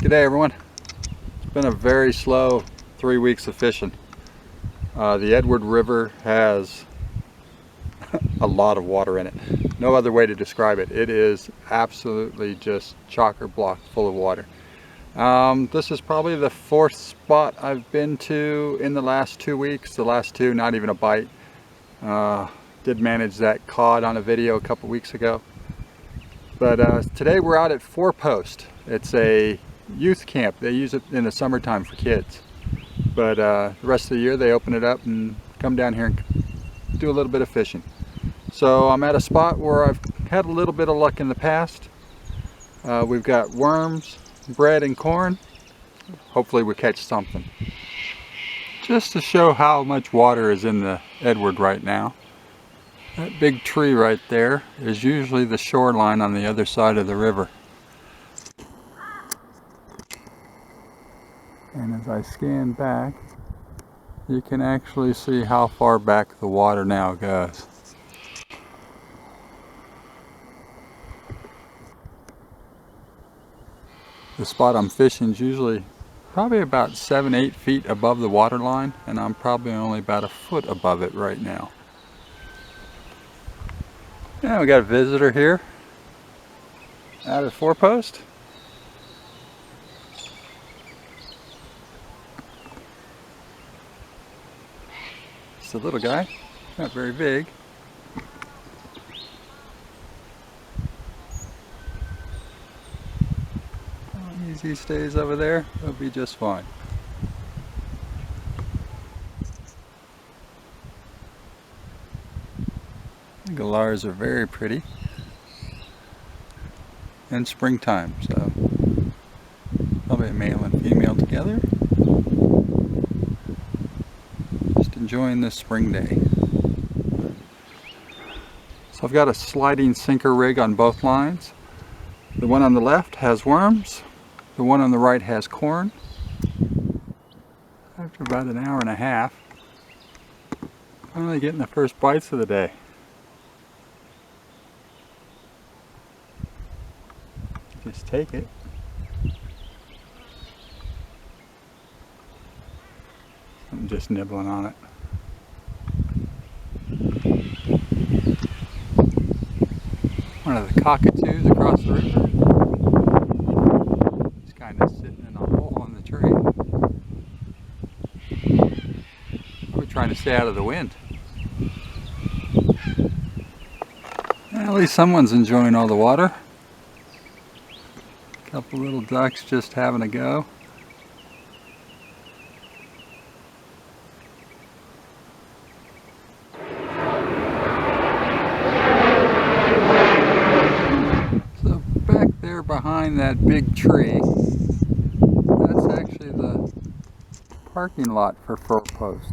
G'day everyone. It's been a very slow 3 weeks of fishing. The Edward River has a lot of water in it. No other way to describe it. It is absolutely just chock-a-block full of water. This is probably the 4th spot I've been to in the last 2 weeks. The last 2, not even a bite. Did manage that cod on a video a couple weeks ago. But today we're out at 4 Post. It's a youth camp. They use it in the summertime for kids. But the rest of the year they open it up and come down here and do a little bit of fishing. So I'm at a spot where I've had a little bit of luck in the past. We've got worms, bread, and corn. Hopefully we catch something. Just to show how much water is in the Edward right now. That big tree right there is usually the shoreline on the other side of the river. And as I scan back, you can actually see how far back the water now goes. The spot I'm fishing is usually probably about 7-8 feet above the water line, and I'm probably only about a foot above it right now. Yeah, we got a visitor here out at 4 Post. It's a little guy, not very big. As he stays over there, he'll be just fine. The galars are very pretty. And springtime, so probably a male and female together. Just enjoying this spring day. So I've got a sliding sinker rig on both lines. The one on the left has worms. The one on the right has corn. After about an hour and a half, finally getting the first bites of the day. Just take it. I'm just nibbling on it. One of the cockatoos across the river. He's kind of sitting in a hole in the tree. Probably trying to stay out of the wind. At least someone's enjoying all the water. Couple little ducks just having a go. So back there behind that big tree, that's actually the parking lot for 4 Post.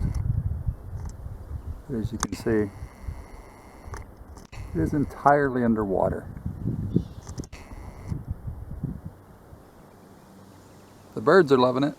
As you can see, it is entirely underwater. The birds are loving it.